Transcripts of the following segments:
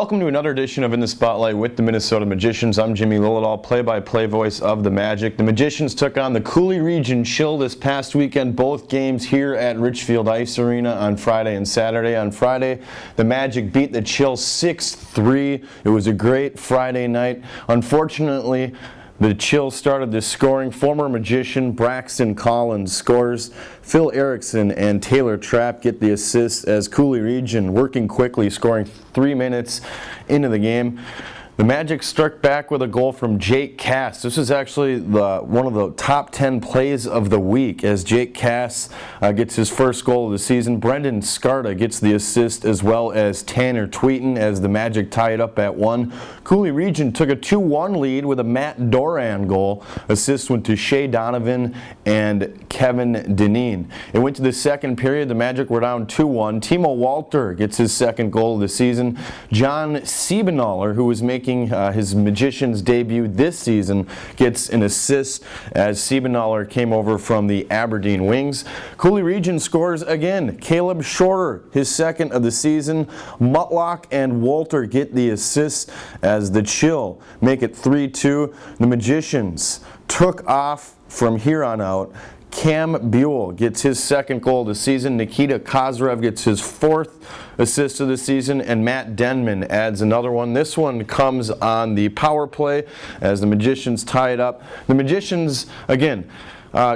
Welcome to another edition of In the Spotlight with the Minnesota Magicians. I'm Jimmy Lillidahl, play-by-play voice of the Magic. The Magicians took on the Cooley Region Chill this past weekend, both games here at Richfield Ice Arena on Friday and Saturday. On Friday, the Magic beat the Chill 6-3. It was a great Friday night. Unfortunately, the Chill started the scoring. Former Magician Braxton Collins scores. Phil Erickson and Taylor Trapp get the assists as Cooley Region working quickly, scoring 3 minutes into the game. The Magic struck back with a goal from Jake Cass. This is actually one of the top 10 plays of the week as Jake Cass gets his first goal of the season. Brendan Scarta gets the assist as well as Tanner Tweeten as the Magic tie it up at 1. Cooley Region took a 2-1 lead with a Matt Doran goal. Assist went to Shea Donovan and Kevin Deneen. It went to the second period. The Magic were down 2-1. Timo Walter gets his second goal of the season. John Siebenaller, who was making his Magicians debut this season, gets an assist as Siebenaller came over from the Aberdeen Wings. Cooley Region scores again. Caleb Shorter, his second of the season. Mutlock and Walter get the assists as the Chill make it 3-2. The Magicians took off from here on out. Cam Buell gets his second goal of the season. Nikita Kozrev gets his fourth assist of the season, and Matt Denman adds another one. This one comes on the power play as the Magicians tie it up. The Magicians, again,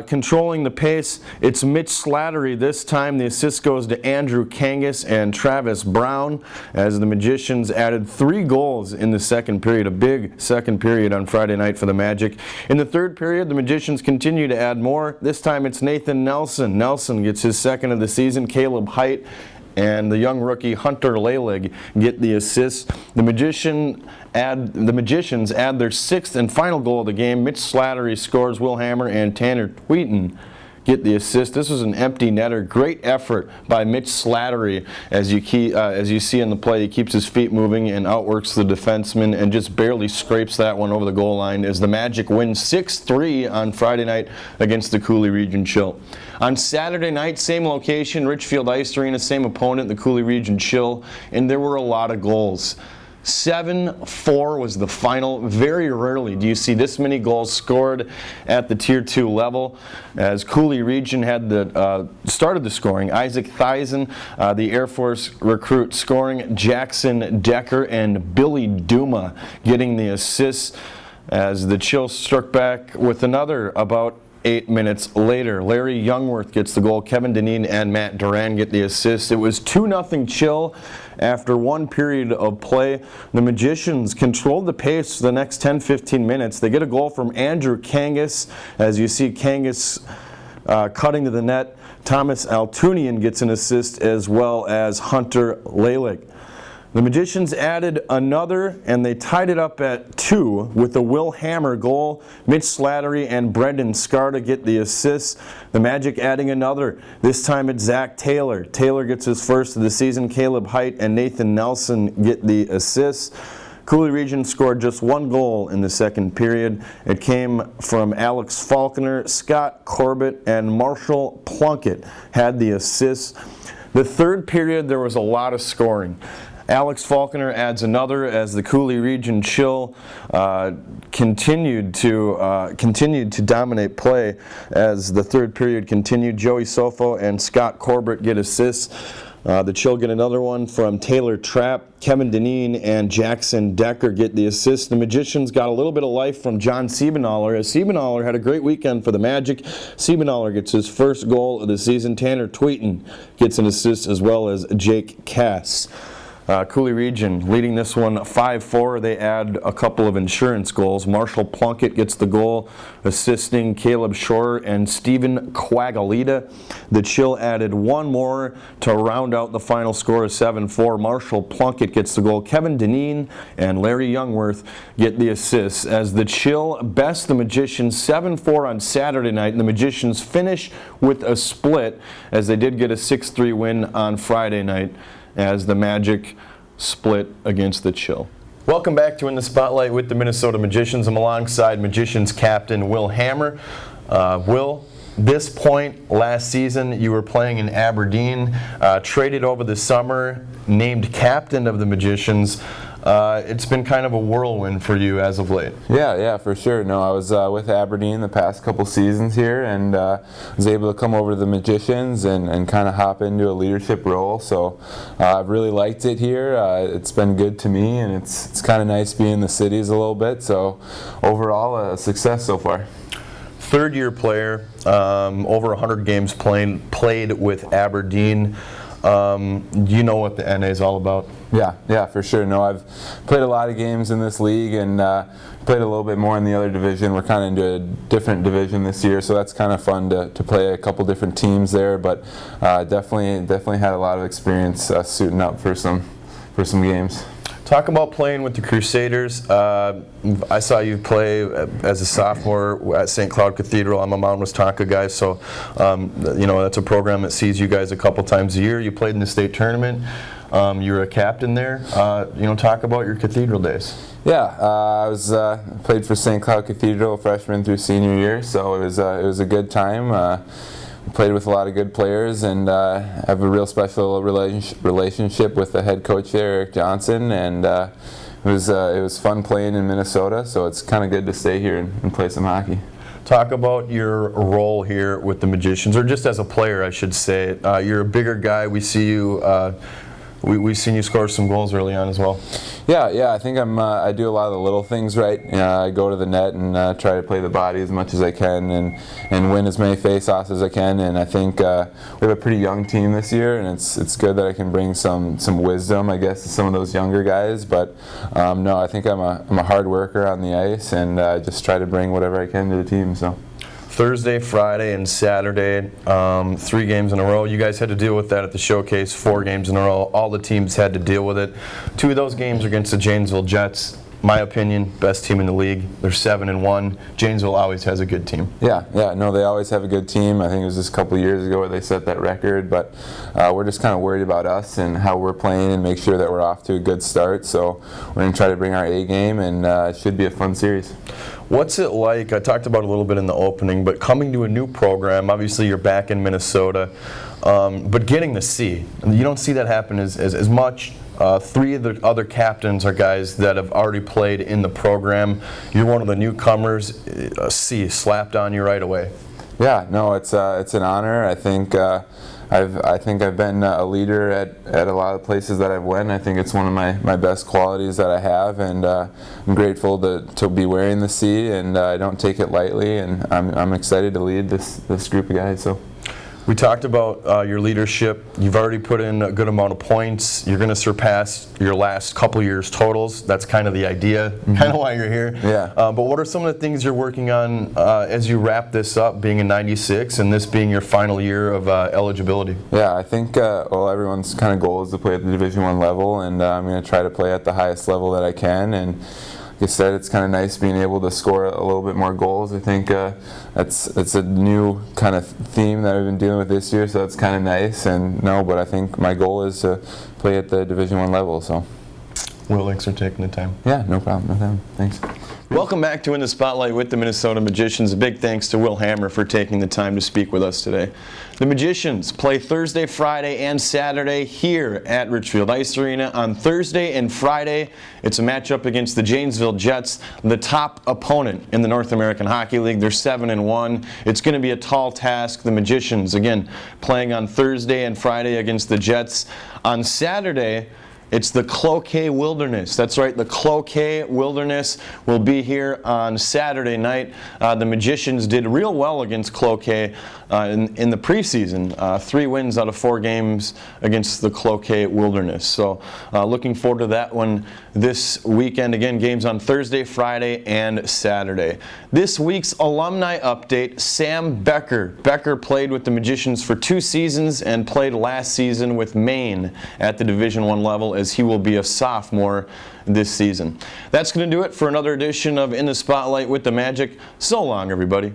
controlling the pace. It's Mitch Slattery this time. The assist goes to Andrew Kangas and Travis Brown as the Magicians added 3 goals in the second period. A big second period on Friday night for the Magic. In the third period, the Magicians continue to add more. This time it's Nathan Nelson. Nelson gets his second of the season. Caleb Height and the young rookie Hunter Leylig get the assist. The Magicians add their 6th and final goal of the game. Mitch Slattery scores. Will Hammer and Tanner Tweeten get the assist. This was an empty netter. Great effort by Mitch Slattery as you see in the play. He keeps his feet moving and outworks the defenseman and just barely scrapes that one over the goal line as the Magic win 6-3 on Friday night against the Cooley Region Chill. On Saturday night, same location, Richfield Ice Arena, same opponent, the Cooley Region Chill, and there were a lot of goals. 7-4 was the final. Very rarely do you see this many goals scored at the Tier 2 level as Cooley Region had started the scoring. Isaac Theisen, the Air Force recruit, scoring. Jackson Decker and Billy Duma getting the assists as the Chill struck back with another about 8 minutes later. Larry Youngworth gets the goal. Kevin Deneen and Matt Duran get the assist. It was 2-0 Chill after 1 period of play. The Magicians controlled the pace for the next 10-15 minutes. They get a goal from Andrew Kangas. As you see Kangas cutting to the net. Thomas Altunian gets an assist as well as Hunter Leylig. The Magicians added another, and they tied it up at 2 with a Will Hammer goal. Mitch Slattery and Brendan Scarta get the assists. The Magic adding another. This time it's Zach Taylor. Taylor gets his first of the season. Caleb Height and Nathan Nelson get the assists. Cooley Region scored just 1 goal in the second period. It came from Alex Faulkner, Scott Corbett, and Marshall Plunkett had the assists. The third period, there was a lot of scoring. Alex Faulkner adds another as the Cooley Region Chill continued to dominate play as the third period continued. Joey Sofo and Scott Corbett get assists. The Chill get another one from Taylor Trapp. Kevin Deneen and Jackson Decker get the assist. The Magicians got a little bit of life from John Siebenaller as Siebenaller had a great weekend for the Magic. Siebenaller gets his first goal of the season. Tanner Tweeten gets an assist as well as Jake Cass. Cooley Region leading this one 5-4. They add a couple of insurance goals. Marshall Plunkett gets the goal, assisting Caleb Shorter and Stephen Quagalita. The Chill added 1 more to round out the final score of 7-4. Marshall Plunkett gets the goal. Kevin Deneen and Larry Youngworth get the assists as the Chill best the Magicians 7-4 on Saturday night. And the Magicians finish with a split as they did get a 6-3 win on Friday night, as the Magic split against the Chill. Welcome back to In the Spotlight with the Minnesota Magicians. I'm alongside Magicians captain Will Hammer. Will, this point last season you were playing in Aberdeen, traded over the summer, named captain of the Magicians. It's been kind of a whirlwind for you as of late. Yeah, for sure. No, I was with Aberdeen the past couple seasons here, and was able to come over to the Magicians and kind of hop into a leadership role. So I've really liked it here. It's been good to me, and it's kind of nice being in the cities a little bit. So overall, a success so far. Third-year player, over 100 games played with Aberdeen. You know what the NA is all about? Yeah, for sure. No, I've played a lot of games in this league and played a little bit more in the other division. We're kind of into a different division this year, so that's kind of fun to play a couple different teams there. But definitely had a lot of experience suiting up for some games. Talk about playing with the Crusaders. I saw you play as a sophomore at St. Cloud Cathedral. I'm a Mount Westonka guy, so that's a program that sees you guys a couple times a year. You played in the state tournament. You were a captain there. Talk about your Cathedral days. Yeah, I played for St. Cloud Cathedral freshman through senior year, so it was a good time. Played with a lot of good players, and have a real special relationship with the head coach there, Eric Johnson, and it was fun playing in Minnesota, so it's kind of good to stay here and play some hockey. Talk about your role here with the Magicians, or just as a player, I should say. You're a bigger guy. We see you. We've seen you score some goals early on as well. Yeah. I think I do a lot of the little things right. I go to the net and try to play the body as much as I can and win as many face-offs as I can. And I think we have a pretty young team this year, and it's good that I can bring some wisdom, I guess, to some of those younger guys. But no, I think I'm a hard worker on the ice, and just try to bring whatever I can to the team. So. Thursday, Friday, and Saturday, 3 games in a row. You guys had to deal with that at the Showcase, 4 games in a row. All the teams had to deal with it. 2 of those games are against the Janesville Jets. My opinion, best team in the league. They're 7-1. Janesville always has a good team. Yeah, no, they always have a good team. I think it was just a couple of years ago where they set that record, but we're just kind of worried about us and how we're playing and make sure that we're off to a good start. So we're going to try to bring our A game, and it should be a fun series. What's it like? I talked about it a little bit in the opening, but coming to a new program, obviously you're back in Minnesota, but getting the C. You don't see that happen as much. 3 of the other captains are guys that have already played in the program. You're one of the newcomers. A C slapped on you right away. Yeah, no, it's an honor. I think I've been a leader at a lot of places that I've went. I think it's one of my best qualities that I have, and I'm grateful to be wearing the C, and I don't take it lightly, and I'm excited to lead this group of guys. So. We talked about your leadership. You've already put in a good amount of points. You're going to surpass your last couple years' totals. That's kind of the idea, kind of why you're here. Yeah. But what are some of the things you're working on as you wrap this up, being in 96, and this being your final year of eligibility? Yeah, I think everyone's kind of goal is to play at the Division I level, and I'm going to try to play at the highest level that I can. And like I said, it's kind of nice being able to score a little bit more goals. I think it's a new kind of theme that I've been dealing with this year, so that's kind of nice. But I think my goal is to play at the Division I level. So. Will, thanks for taking the time. Yeah, no problem. Thanks. Welcome back to In the Spotlight with the Minnesota Magicians. A big thanks to Will Hammer for taking the time to speak with us today. The Magicians play Thursday, Friday, and Saturday here at Richfield Ice Arena. On Thursday and Friday, it's a matchup against the Janesville Jets, the top opponent in the North American Hockey League. They're 7-1. It's going to be a tall task. The Magicians, again, playing on Thursday and Friday against the Jets. On Saturday, it's the Cloquet Wilderness. That's right, the Cloquet Wilderness will be here on Saturday night. The Magicians did real well against Cloquet in the preseason. 3 wins out of 4 games against the Cloquet Wilderness. So looking forward to that one this weekend. Again, games on Thursday, Friday, and Saturday. This week's alumni update, Sam Becker. Becker played with the Magicians for 2 seasons and played last season with Maine at the Division I level, as he will be a sophomore this season. That's going to do it for another edition of In the Spotlight with the Magic. So long, everybody.